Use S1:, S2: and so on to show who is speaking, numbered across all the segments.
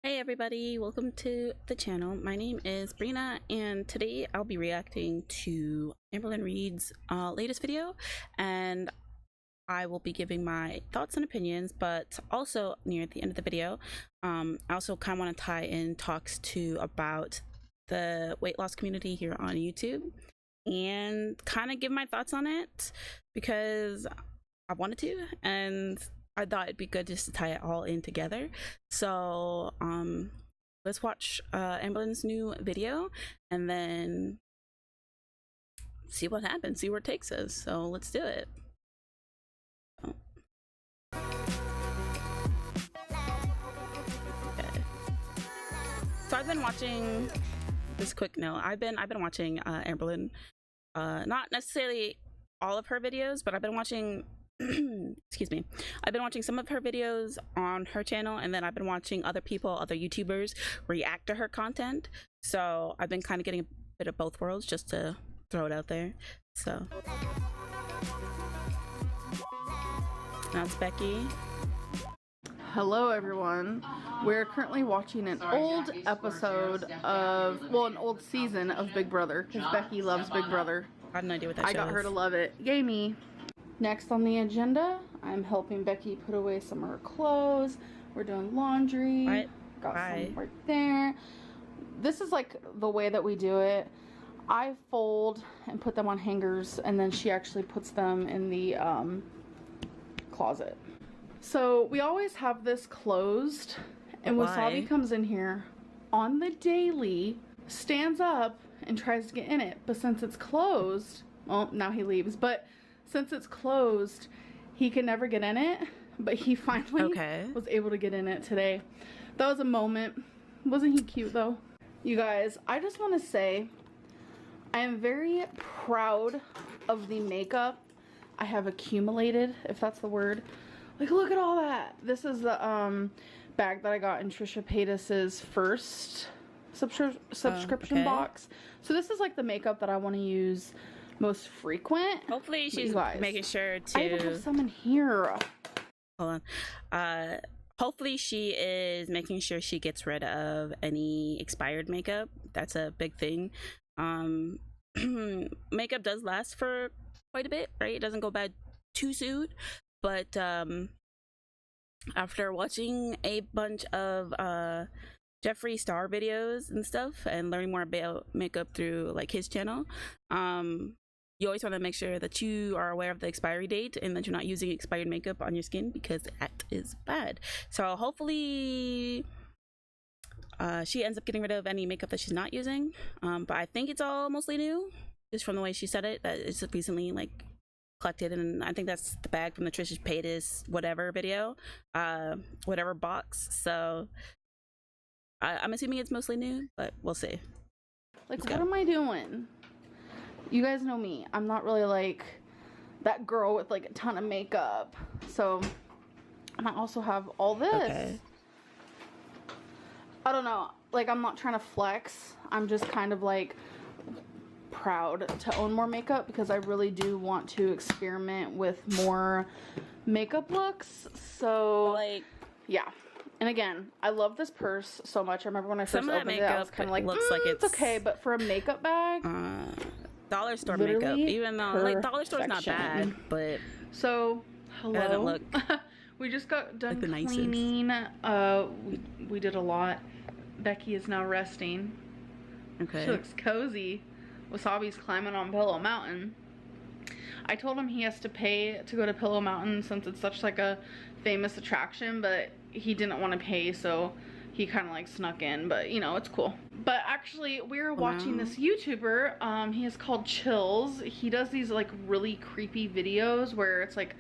S1: Hey everybody, welcome to the channel. My name is Brina and today I'll be reacting to Amberlynn Reid's latest video, and I will be giving my thoughts and opinions, but also near the end of the video I also kind of want to tie in talks about the weight loss community here on YouTube and kind of give my thoughts on it because I wanted to, and I thought it'd be good just to tie it all in together. So let's watch Amberlynn's new video and then see what happens, see where it takes us. So let's do it. Okay. So I've been watching this quick note. I've been watching Amberlynn, not necessarily all of her videos, but I've been watching excuse me, I've been watching some of her videos on her channel, and then I've been watching other YouTubers react to her content. So I've been kind of getting a bit of both worlds, just to throw it out there. So now it's Becky.
S2: Hello everyone. We're currently watching an old episode of, well, an old season of Big Brother, because Becky loves Big Brother.
S1: I had no idea what that show
S2: I got her
S1: is.
S2: to love it. Yay me. Next on the agenda, I'm helping Becky put away some of her clothes. We're doing laundry.
S1: Right.
S2: Got some right there. This is like the way that we do it. I fold and put them on hangers, and then she actually puts them in the closet. So we always have this closed, and Wasabi comes in here on the daily, stands up and tries to get in it, but since it's closed, well, now he leaves, but since it's closed, he can never get in it, but he finally was able to get in it today. That was a moment. Wasn't he cute though? You guys, I just want to say I am very proud of the makeup I have accumulated, if that's the word. Like, look at all that. This is the bag that I got in Trisha Paytas's first subscription box. So this is like the makeup that I want to use most frequent.
S1: Hopefully she's making sure to...
S2: I even have some in here.
S1: Hold on. Hopefully she is making sure she gets rid of any expired makeup. That's a big thing. Makeup does last for quite a bit, right? It doesn't go bad too soon. But after watching a bunch of Jeffree Star videos and stuff and learning more about makeup through like his channel, you always want to make sure that you are aware of the expiry date and that you're not using expired makeup on your skin, because that is bad. So hopefully she ends up getting rid of any makeup that she's not using, but I think it's all mostly new, just from the way she said it, that it's recently like collected. And I think that's the bag from the Trisha Paytas whatever video, whatever box. So I'm assuming it's mostly new, but we'll see.
S2: Like, what am I doing? You guys know me. I'm not really like that girl with like a ton of makeup. So, and I also have all this. I don't know. Like, I'm not trying to flex. I'm just kind of like proud to own more makeup, because I really do want to experiment with more makeup looks. So, like, yeah. And again, I love this purse so much. I remember when I first opened it, I was kind of like, looks like it's okay, but for a makeup bag,
S1: dollar store makeup, even though like dollar store's not bad, but
S2: so hello.
S1: It doesn't look
S2: we just got done
S1: like
S2: cleaning. We did a lot. Becky is now resting.
S1: Okay.
S2: She looks cozy. Wasabi's climbing on Pillow Mountain. I told him he has to pay to go to Pillow Mountain since it's such like a famous attraction, but he didn't want to pay, so he kind of like snuck in, but you know, it's cool. But actually, we were watching this YouTuber. He is called Chills. He does these like really creepy videos where it's like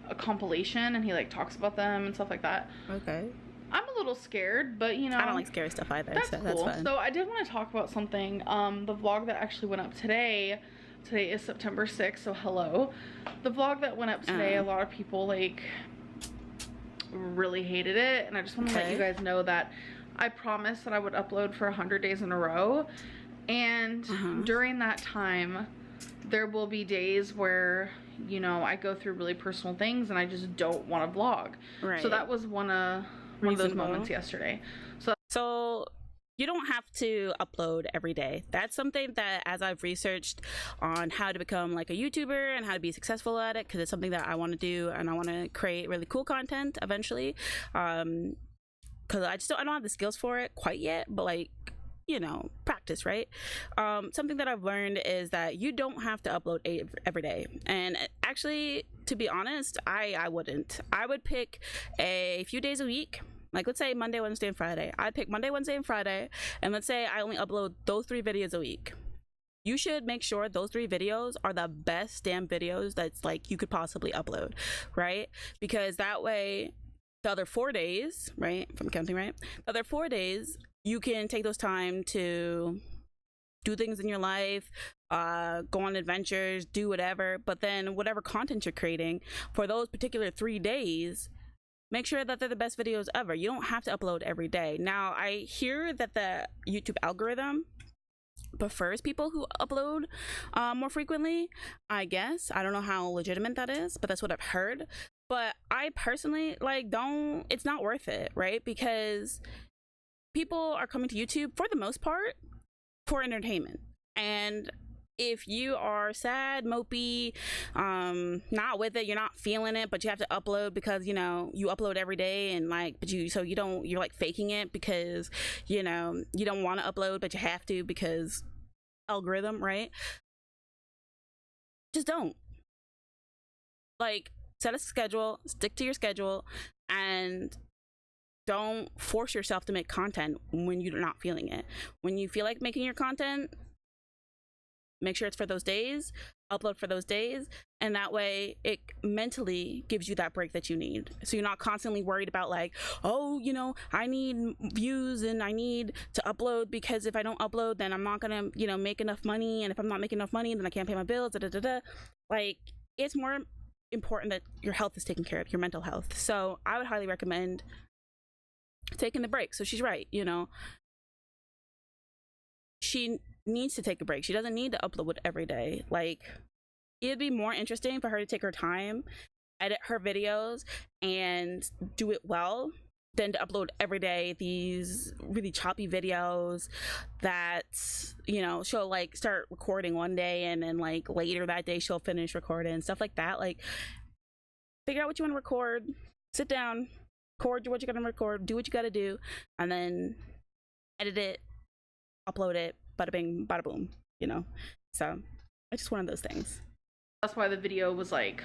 S2: a compilation and he like talks about them and stuff like that.
S1: Okay.
S2: I'm a little scared, but you know,
S1: I don't like scary stuff either.
S2: That's
S1: so
S2: cool.
S1: That's fun.
S2: So I did want to talk about something. The vlog that actually went up today. Today is September 6th, so hello. The vlog that went up today, a lot of people like really hated it, and I just want to let you guys know that I promised that I would upload for 100 days in a row, and during that time there will be days where, you know, I go through really personal things and I just don't want to vlog. So that was one of those moments yesterday. So
S1: So you don't have to upload every day. That's something that, as I've researched on how to become like a YouTuber and how to be successful at it, because it's something that I want to do and I want to create really cool content eventually. Because I don't have the skills for it quite yet, but like, you know, practice, right? Something that I've learned is that you don't have to upload every day. And actually, to be honest, I wouldn't. I would pick a few days a week. Like, let's say Monday, Wednesday, and Friday. I'd pick Monday, Wednesday, and Friday, and let's say I only upload those 3 videos a week. You should make sure those 3 videos are the best damn videos that's like you could possibly upload, right? Because that way the other 4 days, right, if I'm counting right, the other 4 days you can take those time to do things in your life, go on adventures, do whatever. But then whatever content you're creating for those particular 3 days, make sure that they're the best videos ever. You don't have to upload every day. Now, I hear that the YouTube algorithm prefers people who upload more frequently, I guess. I don't know how legitimate that is, but that's what I've heard. But I personally, like, it's not worth it, right? Because people are coming to YouTube for the most part for entertainment. And if you are sad, mopey, not with it, you're not feeling it, but you have to upload because, you know, you upload every day, and like, but you're like faking it because, you know, you don't want to upload, but you have to because algorithm, right? Just don't. Like, set a schedule, stick to your schedule, and don't force yourself to make content when you're not feeling it. When you feel like making your content, make sure it's for those days, upload for those days, and that way it mentally gives you that break that you need. So you're not constantly worried about like, oh, you know, I need views and I need to upload because if I don't upload, then I'm not gonna, you know, make enough money, and if I'm not making enough money, then I can't pay my bills. Like, it's more important that your health is taken care of, your mental health. So I would highly recommend taking the break. So she's right, you know, she needs to take a break. She doesn't need to upload every day. Like, it'd be more interesting for her to take her time, edit her videos, and do it well than to upload every day these really choppy videos that, you know, she'll like start recording one day and then like later that day she'll finish recording and stuff like that. Like, figure out what you want to record, sit down, record what you're gonna record, do what you gotta do, and then edit it, upload it, bada bing, bada boom, you know? So it's just one of those things.
S2: That's why the video was like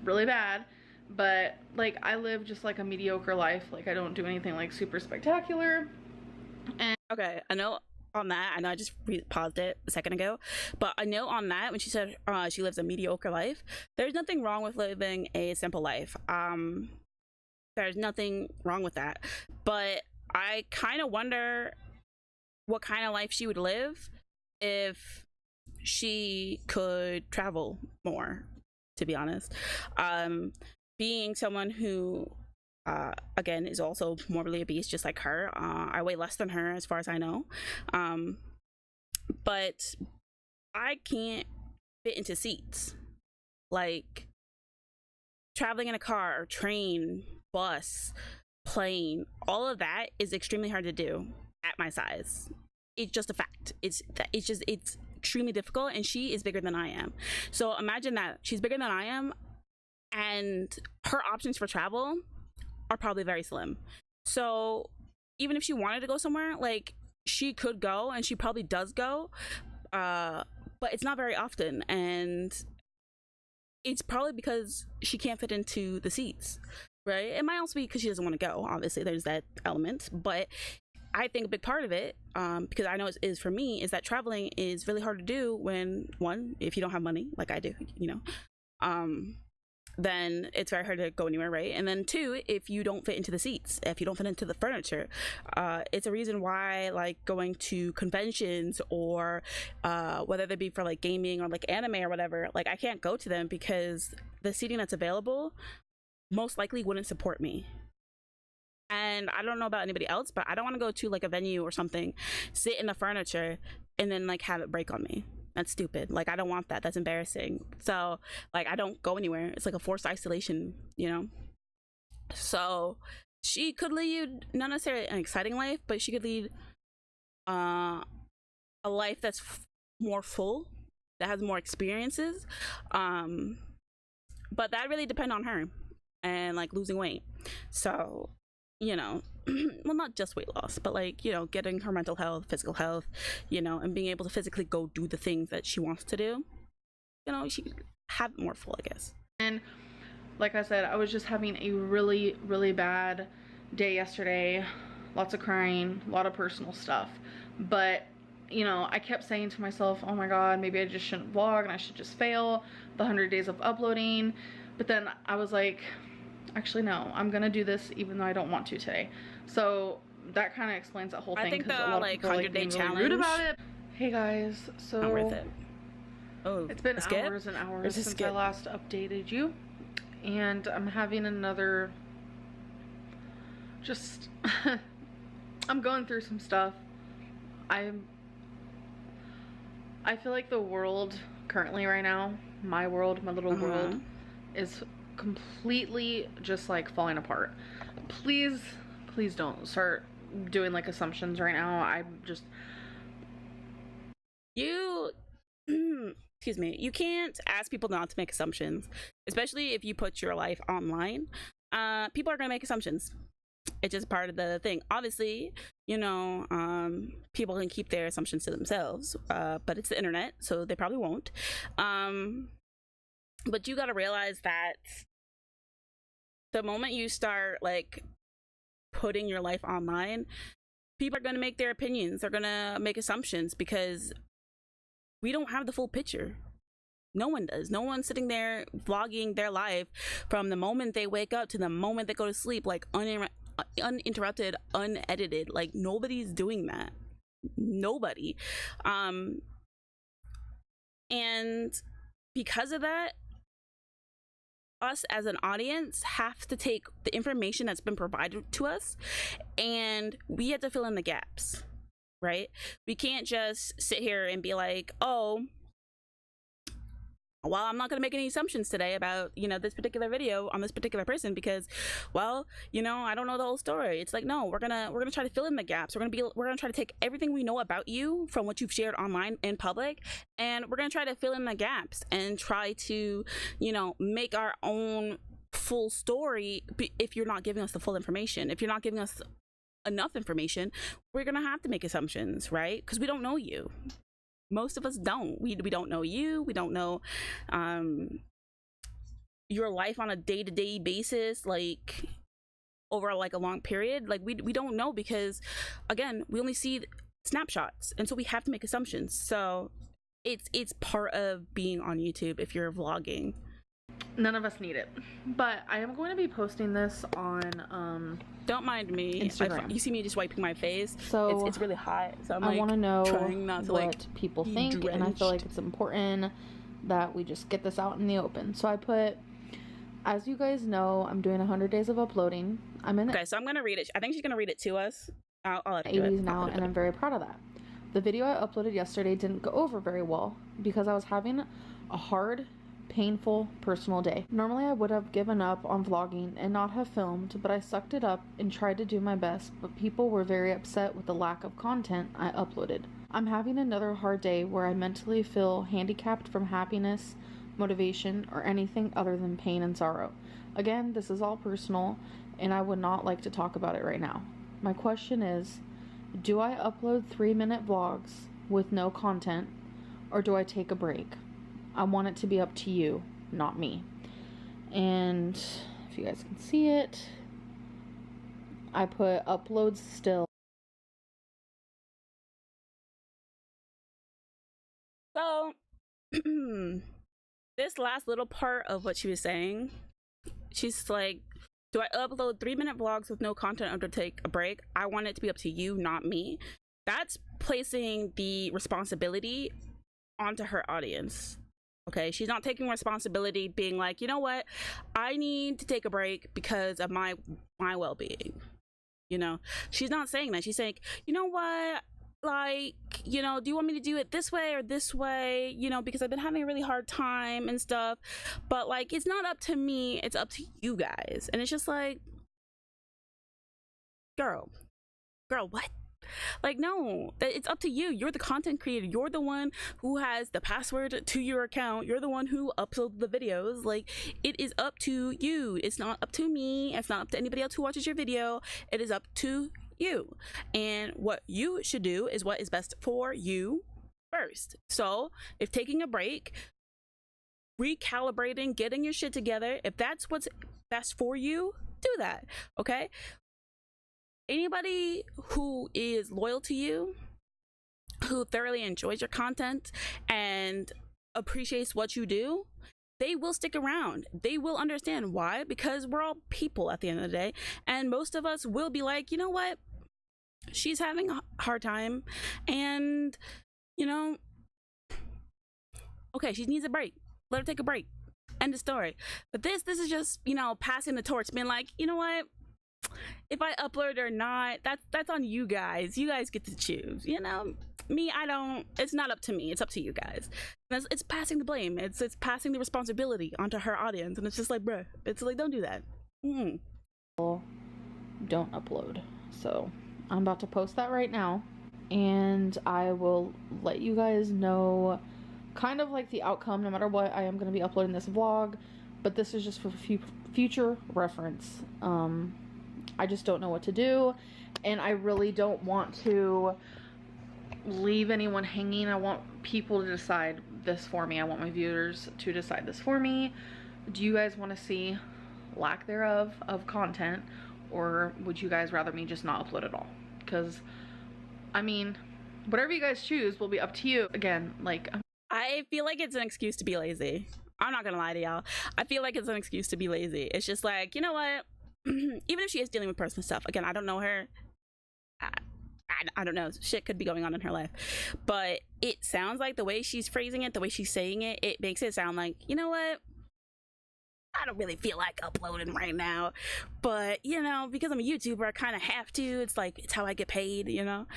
S2: really bad. But like, I live just like a mediocre life. Like, I don't do anything like super spectacular. And
S1: okay, I know on that, I know I just paused it a second ago, but I know on that when she said she lives a mediocre life, there's nothing wrong with living a simple life. There's nothing wrong with that, but I kind of wonder what kind of life she would live if she could travel more, to be honest. Being someone who again is also morbidly obese just like her, I weigh less than her as far as I know, but I can't fit into seats. Like, traveling in a car, train, bus, plane, all of that is extremely hard to do at my size. It's just a fact. It's extremely difficult, and she is bigger than I am. So imagine that she's bigger than I am, and her options for travel are probably very slim. So even if she wanted to go somewhere, like, she could go, and she probably does go, but it's not very often, and it's probably because she can't fit into the seats, right? It might also be because she doesn't want to go. Obviously, there's that element, but I think a big part of it, because I know it is for me, is that traveling is really hard to do when, one, if you don't have money, like I do, you know, then it's very hard to go anywhere, right? And then two, if you don't fit into the seats, if you don't fit into the furniture, it's a reason why, like, going to conventions or whether they be for like gaming or like anime or whatever, like, I can't go to them because the seating that's available most likely wouldn't support me. And I don't know about anybody else, but I don't want to go to like a venue or something, sit in the furniture, and then like have it break on me. That's stupid. Like, I don't want that. That's embarrassing. So like, I don't go anywhere. It's like a forced isolation, you know? So she could lead not necessarily an exciting life, but she could lead a life that's more full, that has more experiences. But that really depends on her and like losing weight. So, you know, well, not just weight loss, but like, you know, getting her mental health, physical health, you know, and being able to physically go do the things that she wants to do. You know, she could have it more full, I guess.
S2: And like I said, I was just having a really, really bad day yesterday. Lots of crying, a lot of personal stuff. But, you know, I kept saying to myself, oh my God, maybe I just shouldn't vlog and I should just fail the 100 days of uploading. But then I was like, actually, no, I'm going to do this even though I don't want to today. So that kind of explains that whole thing.
S1: I think the
S2: a lot
S1: like
S2: of people,
S1: 100-day
S2: really
S1: challenge
S2: rude about it. Hey guys, so
S1: not worth it. Oh,
S2: it's been hours and hours since I last updated you. And I'm having another, just, I'm going through some stuff. I feel like the world currently right now, my world, my little world, is completely just like falling apart. Please don't start doing like assumptions right now. I'm just...
S1: excuse me, you can't ask people not to make assumptions, especially if you put your life online. People are gonna make assumptions. It's just part of the thing. Obviously, you know, people can keep their assumptions to themselves, but it's the internet, so they probably won't. But you gotta realize that the moment you start like putting your life online, people are gonna make their opinions, they're gonna make assumptions, because we don't have the full picture. No one does. No one's sitting there vlogging their life from the moment they wake up to the moment they go to sleep, like uninterrupted, unedited. Like, nobody's doing that. Nobody. And because of that, us as an audience have to take the information that's been provided to us and we have to fill in the gaps, right? We can't just sit here and be like, oh, well, I'm not going to make any assumptions today about, you know, this particular video on this particular person because, well, you know, I don't know the whole story. It's like, no, we're gonna try to fill in the gaps. We're gonna try to take everything we know about you from what you've shared online in public, and we're gonna try to fill in the gaps and try to, you know, make our own full story. If you're not giving us the full information, if you're not giving us enough information, we're gonna have to make assumptions, right? Because we don't know you. Most of us don't. We don't know you. We don't know your life on a day-to-day basis, like over like a long period. Like we don't know, because again, we only see snapshots, and so we have to make assumptions. So it's part of being on YouTube if you're vlogging.
S2: None of us need it, but I am going to be posting this on
S1: don't mind me,
S2: Instagram.
S1: You see me just wiping my face,
S2: so
S1: it's really hot, so I'm
S2: I want to know
S1: trying not to
S2: what
S1: like
S2: people think, and I feel like it's important that we just get this out in the open. So I put, as you guys know, I'm doing 100 days of uploading. I'm in
S1: okay, so I'm gonna read it. I think she's gonna read it to us. I'll let her
S2: 80s now, and I'm very proud of that. The video I uploaded yesterday didn't go over very well because I was having a hard, painful personal day. Normally I would have given up on vlogging and not have filmed, but I sucked it up and tried to do my best, but people were very upset with the lack of content I uploaded. I'm having another hard day where I mentally feel handicapped from happiness, motivation, or anything other than pain and sorrow. Again, this is all personal and I would not like to talk about it right now. My question is, do I upload 3-minute vlogs with no content, or do I take a break? I want it to be up to you, not me. And if you guys can see it, I put uploads still.
S1: So this last little part of what she was saying, she's like, do I upload 3-minute vlogs with no content or to take a break? I want it to be up to you, not me. That's placing the responsibility onto her audience. Okay, she's not taking responsibility, being like, you know what, I need to take a break because of my well-being. You know, she's not saying that. She's saying, you know what, like, you know, do you want me to do it this way or this way, you know, because I've been having a really hard time and stuff, but like, it's not up to me, it's up to you guys. And it's just like, girl, what? Like, no, it's up to you. You're the content creator. You're the one who has the password to your account. You're the one who uploads the videos. Like, it is up to you. It's not up to me. It's not up to anybody else who watches your video. It is up to you. And what you should do is what is best for you first. So if taking a break, recalibrating, getting your shit together, if that's what's best for you, do that. Okay? Anybody who is loyal to you, who thoroughly enjoys your content and appreciates what you do, they will stick around. They will understand why, because we're all people at the end of the day, and most of us will be like, you know what, she's having a hard time, and you know, okay, she needs a break, let her take a break, end of story. But this is just, you know, passing the torch, being like, you know what, if I upload or not, that's on you guys. You guys get to choose. You know, me, I don't. It's not up to me. It's up to you guys. It's passing the blame. It's passing the responsibility onto her audience, and it's just like, bruh, it's like, don't do that.
S2: Don't upload. So I'm about to post that right now, and I will let you guys know kind of like the outcome. No matter what, I am going to be uploading this vlog, but this is just for future reference. I just don't know what to do, and I really don't want to leave anyone hanging. I want people to decide this for me. I want my viewers to decide this for me. Do you guys want to see lack thereof of content, or would you guys rather me just not upload at all? Because, I mean, whatever you guys choose will be up to you. Again, like,
S1: I feel like it's an excuse to be lazy. I'm not gonna lie to y'all. I feel like it's an excuse to be lazy. It's just like, you know what? Even if she is dealing with personal stuff, again, I don't know her. I don't know. Shit could be going on in her life. But it sounds like the way she's phrasing it, the way she's saying it, it makes it sound like, you know what? I don't really feel like uploading right now. But, you know, because I'm a YouTuber, I kind of have to. It's like, it's how I get paid, you know?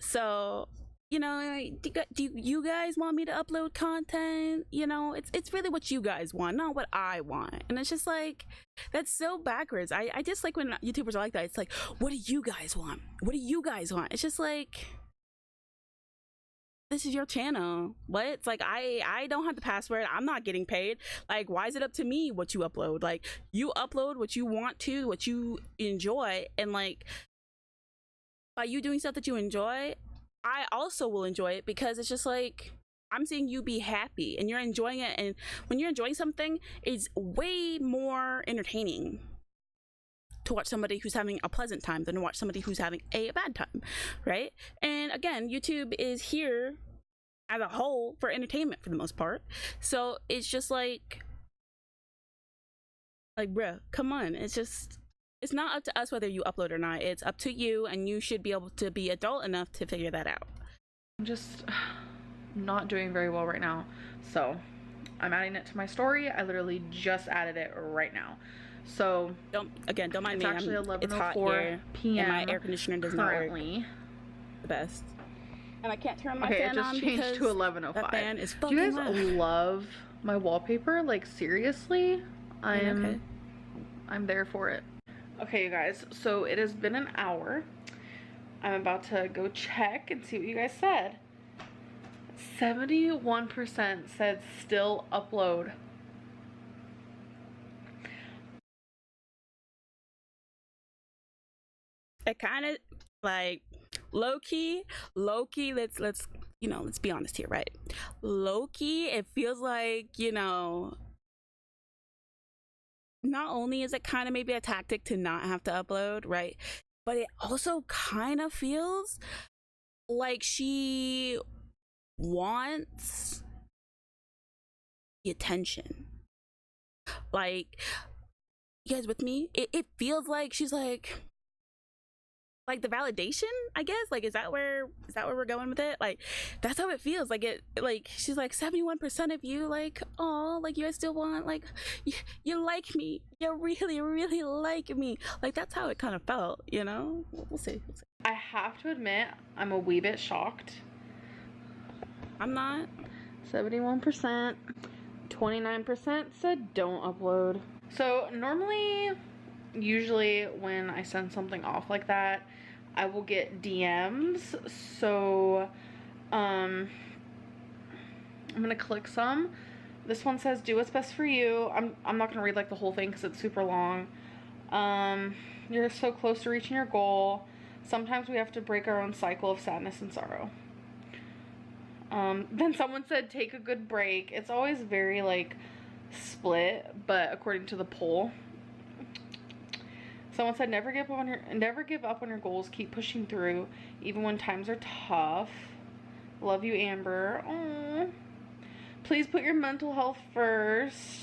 S1: So, you know, do you guys want me to upload content? You know, it's really what you guys want, not what I want. And it's just like, that's so backwards. I just like when YouTubers are like that. It's like, what do you guys want? What do you guys want? It's just like, this is your channel. What? It's like, I don't have the password. I'm not getting paid. Like, why is it up to me what you upload? Like, you upload what you want to, what you enjoy, and like, by you doing stuff that you enjoy, I also will enjoy it, because it's just like, I'm seeing you be happy and you're enjoying it. And when you're enjoying something, it's way more entertaining to watch somebody who's having a pleasant time than to watch somebody who's having a bad time, right? And again, YouTube is here as a whole for entertainment for the most part. So it's just like bruh, come on. It's just, it's not up to us whether you upload or not. It's up to you, and you should be able to be adult enough to figure that out.
S2: I'm just not doing very well right now. So I'm adding it to my story. I literally just added it right now. So
S1: don't mind me.
S2: It's actually 11:04 p.m.
S1: and my air conditioner does
S2: currently.
S1: Not work the best. And I can't turn my
S2: fan
S1: on.
S2: Okay, it just changed to 11:05.
S1: That fan is fucking
S2: Do you guys
S1: loud.
S2: love my wallpaper? Like, seriously? I'm there for it. Okay, you guys, so it has been an hour. I'm about to go check and see what you guys said. 71% said still upload.
S1: It kind of like low-key, let's you know, let's be honest here, right? Low-key, it feels like, you know, not only is it kind of maybe a tactic to not have to upload, right? But it also kind of feels like she wants the attention. Like, you guys with me? It feels like she's like the validation, I guess. Like, is that where we're going with it? Like, that's how it feels. Like, it, like, she's like, 71% of you, like, oh, like, you guys still want, like, you like me, you really, really like me. Like, that's how it kind of felt, you know? We'll see.
S2: I have to admit, I'm a wee bit shocked.
S1: I'm not.
S2: 71%. 29% said don't upload. So normally usually when I send something off like that, I will get DMs. So I'm gonna click some. This one says, do what's best for you. I'm not gonna read like the whole thing because it's super long. You're so close to reaching your goal. Sometimes we have to break our own cycle of sadness and sorrow. Then someone said, take a good break. It's always very like split, but according to the poll. Someone said, never give up on your goals. Keep pushing through, even when times are tough. Love you, Amber. Aww. Please put your mental health first.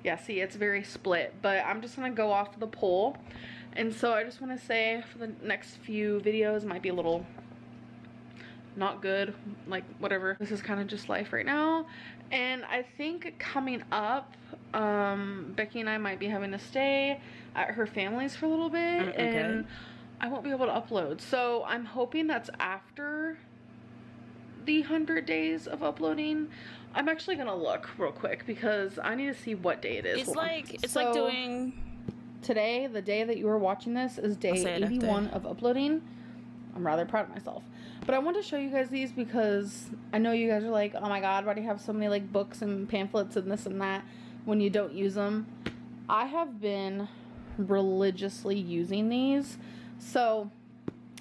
S2: Yeah, see, it's very split, but I'm just gonna go off the poll. And so I just want to say, for the next few videos, might be a little not good, like whatever. This is kind of just life right now. And I think coming up, Becky and I might be having to stay at her family's for a little bit,
S1: okay.
S2: and I won't be able to upload. So I'm hoping that's after the 100 days of uploading. I'm actually gonna look real quick because I need to see what day it is.
S1: It's like doing
S2: today, the day that you are watching this, is day 81 of uploading. I'm rather proud of myself. But I want to show you guys these because I know you guys are like, oh my god, why do you have so many like books and pamphlets and this and that when you don't use them? I have been religiously using these. So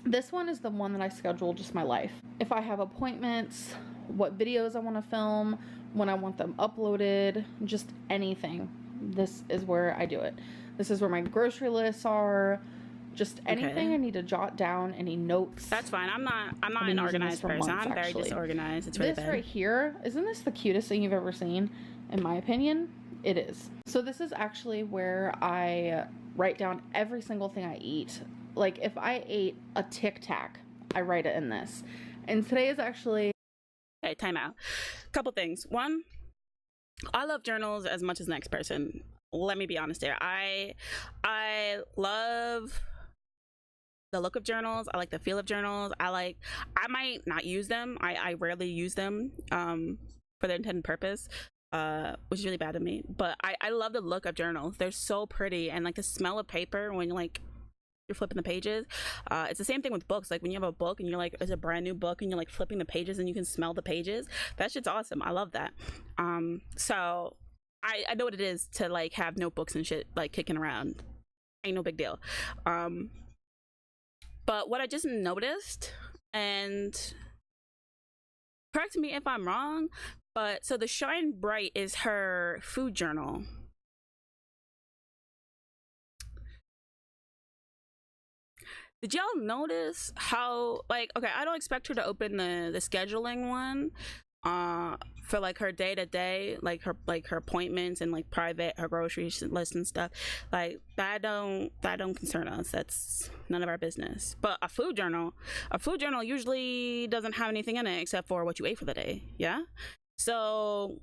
S2: this one is the one that I schedule just my life. If I have appointments, what videos I want to film, when I want them uploaded, just anything. This is where I do it. This is where my grocery lists are. Just anything I need to jot down, any notes.
S1: That's fine. I'm not an organized person. I'm very disorganized. It's really bad.
S2: This right here, isn't this the cutest thing you've ever seen? In my opinion, it is. So this is actually where I write down every single thing I eat. Like if I ate a Tic Tac, I write it in this. And today is actually...
S1: Okay, time out. Couple things. One, I love journals as much as the next person. Let me be honest there. I love the look of journals. I like the feel of journals. I might not use them. I rarely use them for their intended purpose, which is really bad of me. But I love the look of journals. They're so pretty, and like the smell of paper when you're flipping the pages. It's the same thing with books. Like when you have a book and you're like, it's a brand new book and you're like flipping the pages and you can smell the pages. That shit's awesome. I love that. So I know what it is to like have notebooks and shit like kicking around. Ain't no big deal. But what I just noticed, and correct me if I'm wrong, but so the Shine Bright is her food journal. Did y'all notice how, like, okay, I don't expect her to open the scheduling one for like her day-to-day, like her appointments and like private, her grocery list and stuff. Like that don't concern us. That's none of our business. But a food journal usually doesn't have anything in it except for what you ate for the day. Yeah. So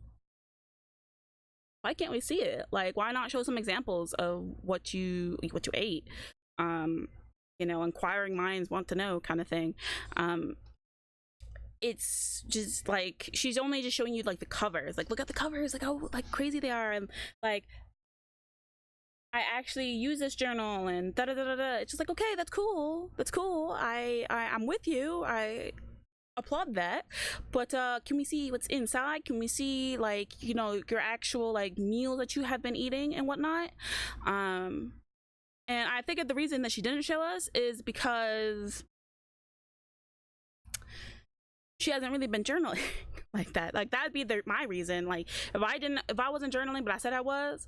S1: why can't we see it? Like, why not show some examples of what you ate? You know, inquiring minds want to know, kind of thing. It's just like she's only just showing you like the covers, like look at the covers, like how like crazy they are, and like I actually use this journal and da da da da da. It's just like, okay, that's cool, I'm with you, I applaud that, but can we see what's inside? Can we see like, you know, your actual like meals that you have been eating and whatnot? And I think the reason that she didn't show us is because she hasn't really been journaling like that. Like that'd be my reason. Like if I wasn't journaling but I said I was,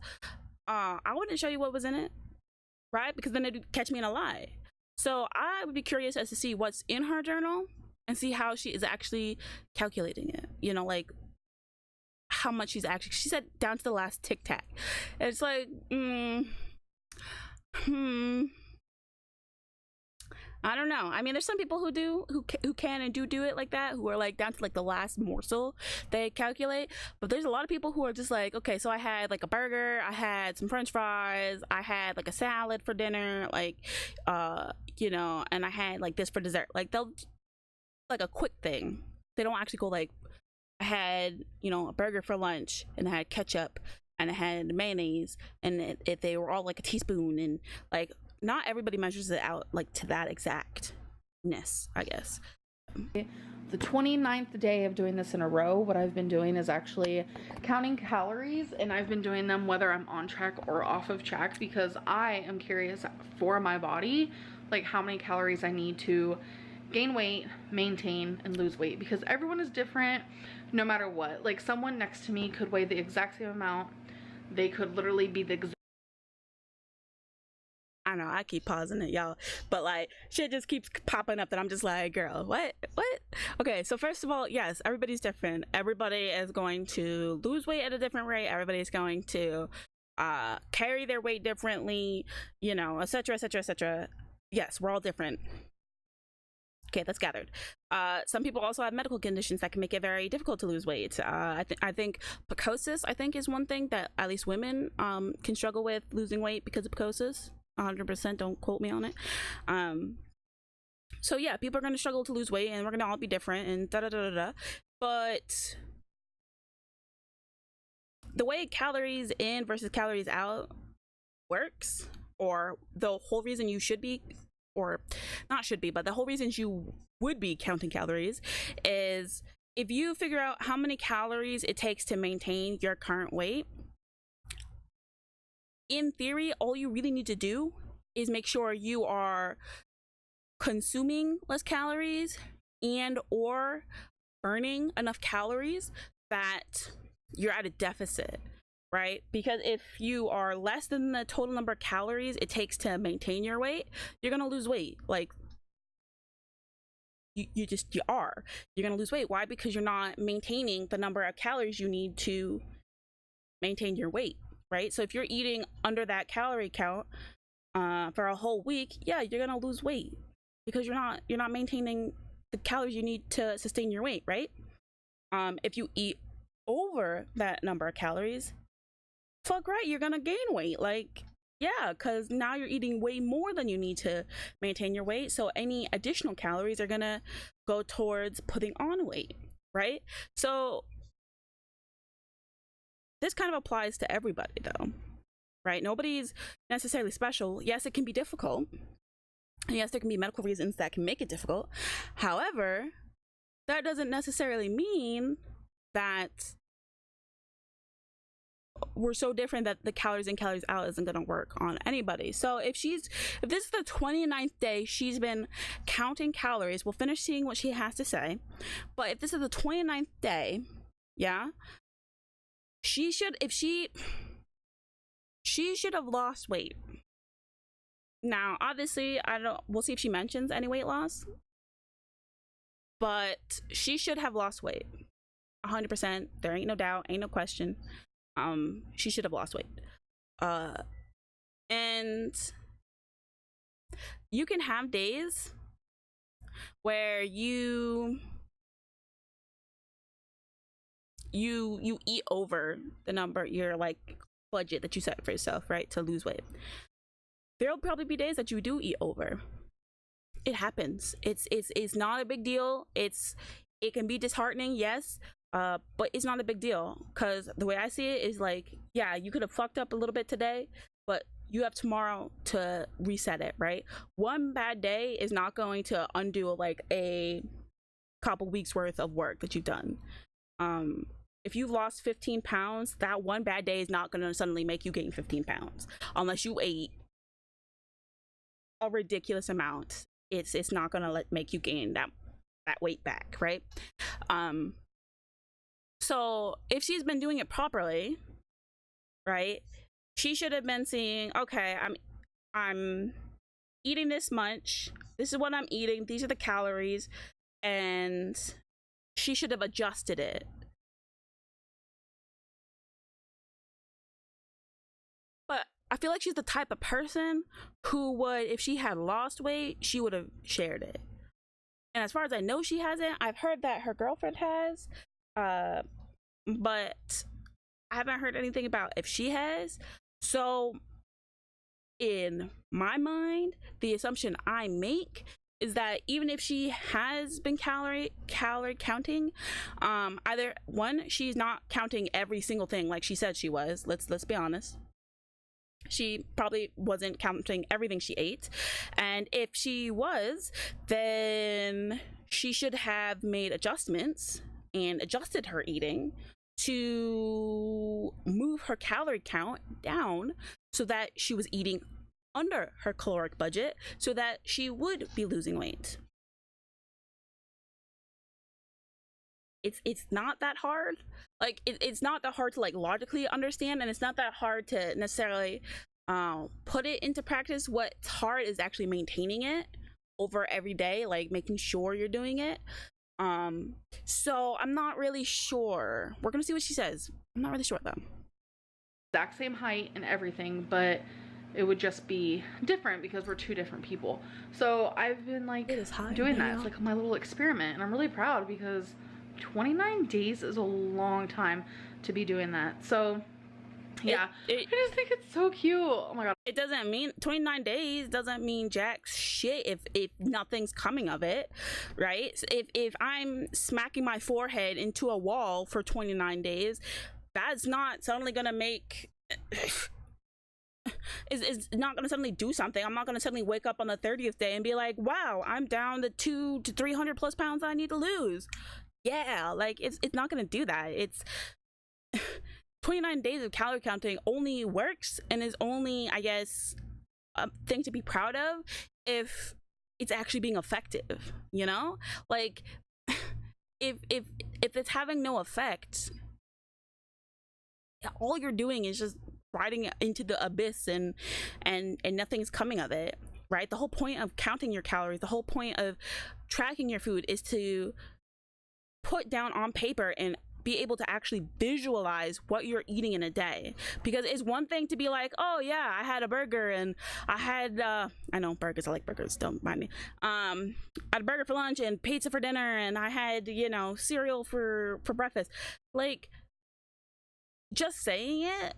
S1: I wouldn't show you what was in it, right? Because then it'd catch me in a lie. So I would be curious as to see what's in her journal and see how she is actually calculating it, you know, like how much she said down to the last Tic Tac. It's like I don't know. I mean, there's some people who can and do it like that, who are like down to like the last morsel they calculate. But there's a lot of people who are just like, okay, so I had like a burger, I had some French fries, I had like a salad for dinner, like, you know, and I had like this for dessert. Like they'll like a quick thing. They don't actually go like, I had, you know, a burger for lunch and I had ketchup and it had mayonnaise, and they were all like a teaspoon, and like not everybody measures it out like to that exactness, I guess.
S2: The 29th day of doing this in a row, what I've been doing is actually counting calories, and I've been doing them whether I'm on track or off of track, because I am curious for my body, like how many calories I need to gain weight, maintain, and lose weight, because everyone is different no matter what. Like someone next to me could weigh the exact same amount. They could literally be the exact.
S1: I know I keep pausing it, y'all, but like shit just keeps popping up that I'm just like, girl, what? Okay, so first of all, yes, everybody's different. Everybody is going to lose weight at a different rate. Everybody's going to carry their weight differently, you know, etc., etc., etc. Yes, we're all different. Okay, that's gathered. Some people also have medical conditions that can make it very difficult to lose weight. I think psychosis, I think, is one thing that at least women can struggle with losing weight because of psychosis. 100%, don't quote me on it. So yeah, people are going to struggle to lose weight, and we're going to all be different, and da da da da da. But the way calories in versus calories out works, or the whole reason you should be, or not should be, but the whole reason you would be counting calories is if you figure out how many calories it takes to maintain your current weight. In theory, all you really need to do is make sure you are consuming less calories and or burning enough calories that you're at a deficit, right? Because if you are less than the total number of calories it takes to maintain your weight, you're gonna lose weight. Like you are. You're gonna lose weight. Why? Because you're not maintaining the number of calories you need to maintain your weight. Right? So if you're eating under that calorie count for a whole week, yeah, you're gonna lose weight because you're not maintaining the calories you need to sustain your weight, right? If you eat over that number of calories, fuck right, you're gonna gain weight. Like, yeah, because now you're eating way more than you need to maintain your weight. So any additional calories are gonna go towards putting on weight, right? So this kind of applies to everybody though, right? Nobody's necessarily special. Yes, it can be difficult. And yes, there can be medical reasons that can make it difficult. However, that doesn't necessarily mean that we're so different that the calories in, calories out isn't going to work on anybody. So if this is the 29th day she's been counting calories, we'll finish seeing what she has to say. But if this is the 29th day, yeah, she should have lost weight. Now, obviously, we'll see if she mentions any weight loss, but she should have lost weight 100%. There ain't no doubt, ain't no question. She should have lost weight. And you can have days where you eat over the number, your like budget that you set for yourself, right, to lose weight. There'll probably be days that you do eat over. It happens. It's not a big deal. It can be disheartening, yes, but it's not a big deal, because the way I see it is like, yeah, you could have fucked up a little bit today, but you have tomorrow to reset it, right? One bad day is not going to undo like a couple weeks worth of work that you've done. If you've lost 15 pounds, that one bad day is not going to suddenly make you gain 15 pounds unless you ate a ridiculous amount. It's not going to make you gain that weight back, right? So if she's been doing it properly, right, she should have been seeing, okay, I'm eating this much, this is what I'm eating, these are the calories, and she should have adjusted it. But I feel like she's the type of person who would, if she had lost weight, she would have shared it. And as far as I know, she hasn't. I've heard that her girlfriend has, but I haven't heard anything about if she has. So in my mind, the assumption I make is that even if she has been calorie counting, either one, she's not counting every single thing like she said she was. Let's be honest. She probably wasn't counting everything she ate, and if she was, then she should have made adjustments and adjusted her eating to move her calorie count down so that she was eating under her caloric budget so that she would be losing weight. It's not that hard. Like it's not that hard to like logically understand, and it's not that hard to necessarily put it into practice. What's hard is actually maintaining it over every day, like making sure you're doing it. So I'm not really sure. We're gonna see what she says. I'm not really sure though.
S2: Exact same height and everything, but it would just be different because we're two different people. So I've been like doing that. It's like my little experiment, and I'm really proud because 29 days is a long time to be doing that. So yeah, I just think it's so cute. Oh my god.
S1: It doesn't mean 29 days doesn't mean jack shit if nothing's coming of it, right? If I'm smacking my forehead into a wall for 29 days, that's not suddenly gonna make is not gonna suddenly do something. I'm not gonna suddenly wake up on the 30th day and be like, wow, I'm down the 200 to 300 plus pounds I need to lose. Yeah, like it's not gonna do that. It's 29 days of calorie counting only works and is only, I guess, a thing to be proud of if it's actually being effective, you know? Like if it's having no effect, all you're doing is just riding into the abyss and nothing's coming of it, right? The whole point of counting your calories, the whole point of tracking your food is to put down on paper and be able to actually visualize what you're eating in a day. Because it's one thing to be like, oh yeah, I had a burger and I had I know burgers, I like burgers, don't mind me. I had a burger for lunch and pizza for dinner, and I had, you know, cereal for breakfast. Like, just saying it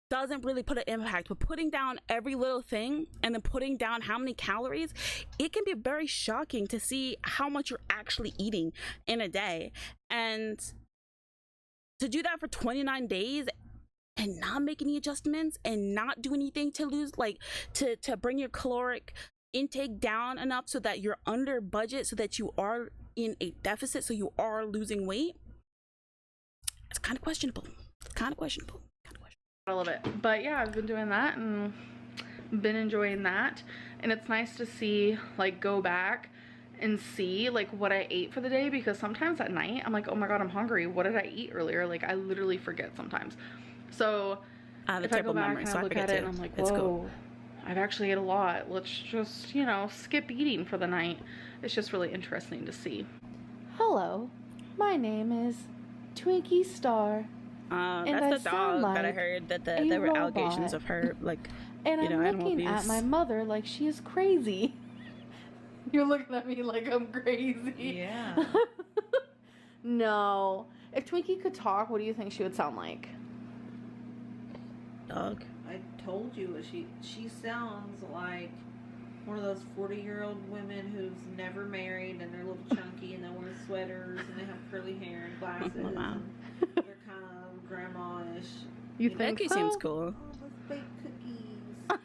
S1: doesn't really put an impact, but putting down every little thing and then putting down how many calories, it can be very shocking to see how much you're actually eating in a day. And to do that for 29 days and not make any adjustments and not do anything to lose, like to bring your caloric intake down enough so that you're under budget, so that you are in a deficit, so you are losing weight, it's kind of questionable.
S2: I love it. But yeah, I've been doing that and been enjoying that, and it's nice to see, like, go back and see like what I ate for the day, because sometimes at night I'm like, oh my god, I'm hungry, what did I eat earlier? Like, I literally forget sometimes. So if I go back and I look at it and I'm like, whoa, cool, I've actually ate a lot, let's just, you know, skip eating for the night. It's just really interesting to see. Hello, my name is Twinkie Star.
S1: That's the dog that I heard that there were allegations of her, like,
S2: and you know, I'm looking at my mother like she is crazy. You're looking at me like I'm crazy.
S3: Yeah.
S2: No. If Twinkie could talk, what do you think she would sound like?
S1: Dog.
S3: I told you, she sounds like one of those 40-year-old women who's never married, and they're a little chunky, and they wear sweaters, and they have curly hair and glasses.
S1: Oh, wow.
S3: And they're kind of grandma-ish.
S2: You think
S1: Becky
S2: so?
S1: seems cool.
S3: Oh, those baked cookies.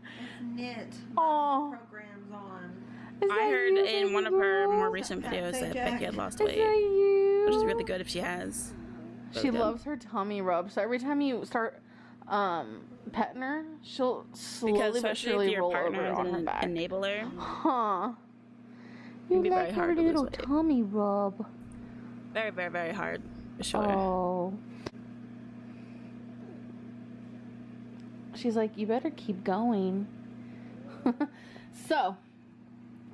S3: It's knit.
S2: Aw.
S3: Programs on.
S1: I heard in one of her more recent videos that Becky had lost weight, which is really good if she has.
S2: She loves her tummy rub, so every time you start petting her, she'll slowly but surely roll over on her back.
S1: Enabler.
S2: Huh.
S1: You like very hard
S2: her little tummy rub.
S1: Very, very, very hard. For sure.
S2: Oh. She's like, you better keep going. So,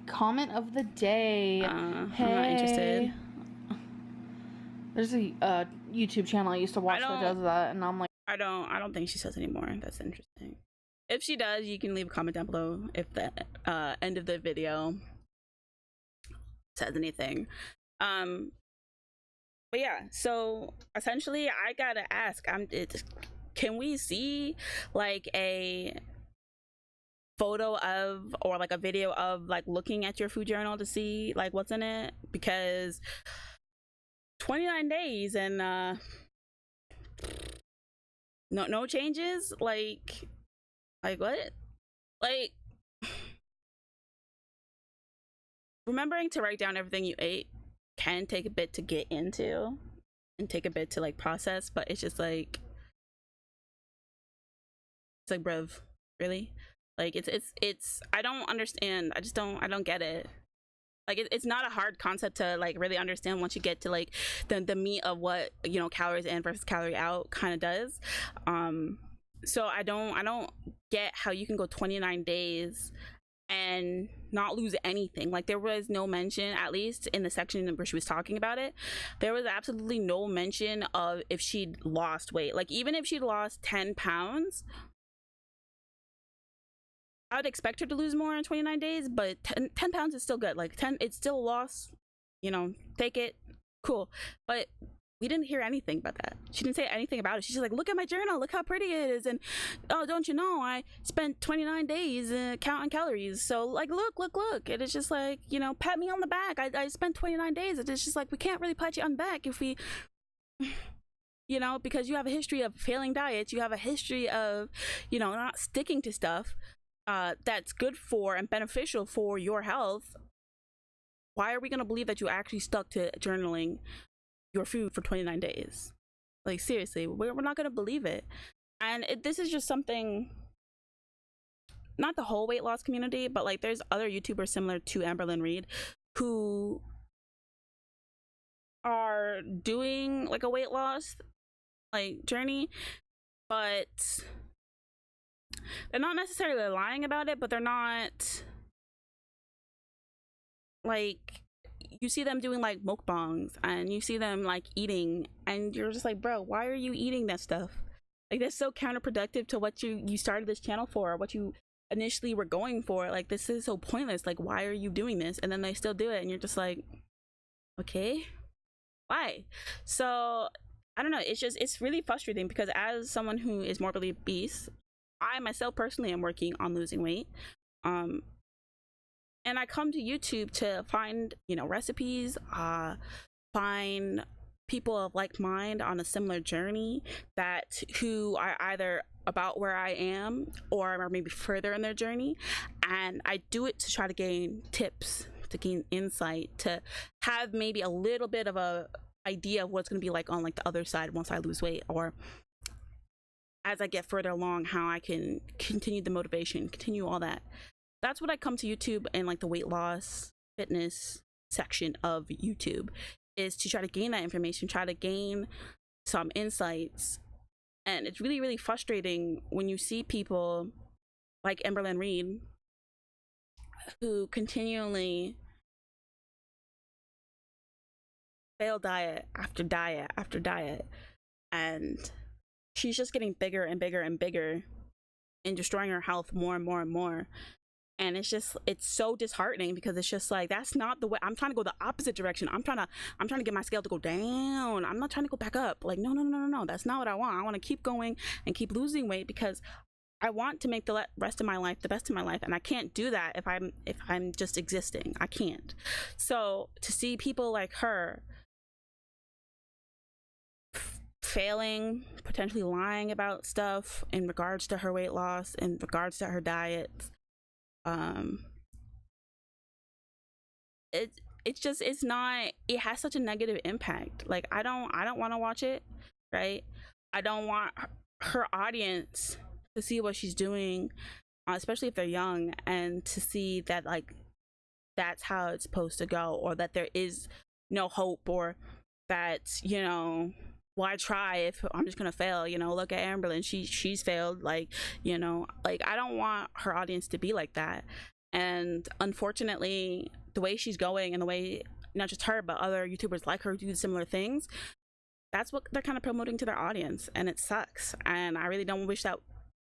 S2: comment of the day.
S1: Hey. I'm not interested.
S2: There's a YouTube channel I used to watch that does that, and I'm like,
S1: I don't think she says anymore. That's interesting. If she does, you can leave a comment down below if the end of the video says anything. But yeah, so essentially I gotta ask, can we see like a photo of, or like a video of like looking at your food journal to see like what's in it, because 29 days and no changes, like what? Like, remembering to write down everything you ate can take a bit to get into and take a bit to like process, but it's just like, it's like, bruv, really? Like, it's I don't understand. I don't get it. Like, it's not a hard concept to like really understand once you get to like the meat of what, you know, calories in versus calorie out kind of does. So I don't get how you can go 29 days and not lose anything. Like, there was no mention, at least in the section where she was talking about it, there was absolutely no mention of if she'd lost weight. Like, even if she'd lost 10 pounds, I would expect her to lose more in 29 days, but 10 pounds is still good. Like, 10, it's still a loss, you know, take it, cool. But we didn't hear anything about that. She didn't say anything about it. She's just like, look at my journal, look how pretty it is, and oh, don't you know, I spent 29 days counting calories, so like, look. And it's just like, you know, pat me on the back. I spent 29 days. It's just like, we can't really pat you on the back if we, you know, because you have a history of failing diets, you have a history of, you know, not sticking to stuff that's good for and beneficial for your health. Why are we going to believe that you actually stuck to journaling your food for 29 days? Like, seriously, we're not going to believe it. And this is just something, not the whole weight loss community, but like, there's other YouTubers similar to Amberlynn Reid who are doing like a weight loss like journey, but they're not necessarily lying about it, but they're not, like, you see them doing like mukbangs and you see them like eating, and you're just like, bro, why are you eating that stuff? Like, that's so counterproductive to what you started this channel for, what you initially were going for. Like, this is so pointless. Like, why are you doing this? And then they still do it, and you're just like, okay, why? So I don't know, it's really frustrating, because as someone who is morbidly obese, I myself personally am working on losing weight, and I come to YouTube to find, you know, recipes, find people of like mind on a similar journey, that who are either about where I am or are maybe further in their journey, and I do it to try to gain tips, to gain insight, to have maybe a little bit of a idea of what's going to be like on like the other side once I lose weight, or as I get further along, how I can continue the motivation, continue all that. That's what I come to YouTube and like the weight loss fitness section of YouTube, is to try to gain that information, try to gain some insights. And it's really, really frustrating when you see people like Amberlynn Reid, who continually fail diet after diet after diet, and she's just getting bigger and bigger and bigger and destroying her health more and more and more. And it's so disheartening, because it's just like, that's not the way. I'm trying to go the opposite direction. I'm trying to get my scale to go down. I'm not trying to go back up. Like, no, that's not what I want. I want to keep going and keep losing weight, because I want to make the rest of my life the best of my life, and I can't do that if I'm just existing. I can't. So to see people like her failing, potentially lying about stuff in regards to her weight loss, in regards to her diet, it's not, it has such a negative impact. Like, I don't want to watch it, right? I don't want her audience to see what she's doing, especially if they're young, and to see that like that's how it's supposed to go, or that there is no hope, or that, you know, why try if I'm just gonna fail? You know, look at Amberlynn, she's failed. Like, you know, like, I don't want her audience to be like that. And unfortunately, the way she's going, and the way not just her but other YouTubers like her do similar things, that's what they're kind of promoting to their audience, and it sucks. And I really don't wish that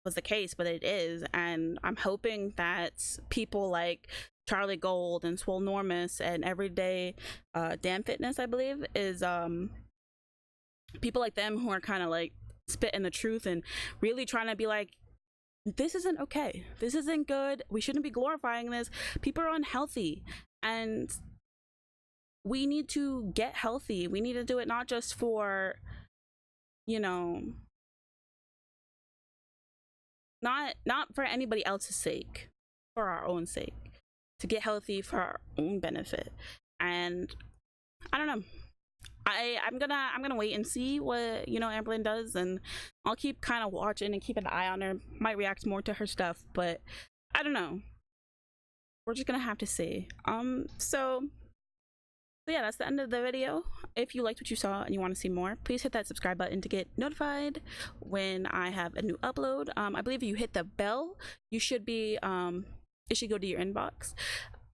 S1: was the case, but it is. And I'm hoping that people like Charlie Gold and Swole Normus and Everyday Dan Fitness, I believe, is people like them who are kind of like spitting the truth and really trying to be like, this isn't okay. This isn't good. We shouldn't be glorifying this. People are unhealthy, and we need to get healthy. We need to do it not just for, you know, not for anybody else's sake, for our own sake, to get healthy for our own benefit. And I don't know, I'm gonna wait and see what, you know, Amberlynn does, and I'll keep kind of watching and keep an eye on her. Might react more to her stuff, but I don't know, we're just gonna have to see. So yeah, that's the end of the video. If you liked what you saw and you want to see more, please hit that subscribe button to get notified when I have a new upload. I believe if you hit the bell, you should be it should go to your inbox.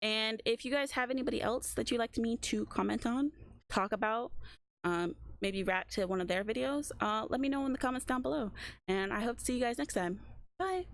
S1: And if you guys have anybody else that you'd like me to comment on, talk about, maybe react to one of their videos, let me know in the comments down below. And I hope to see you guys next time. Bye.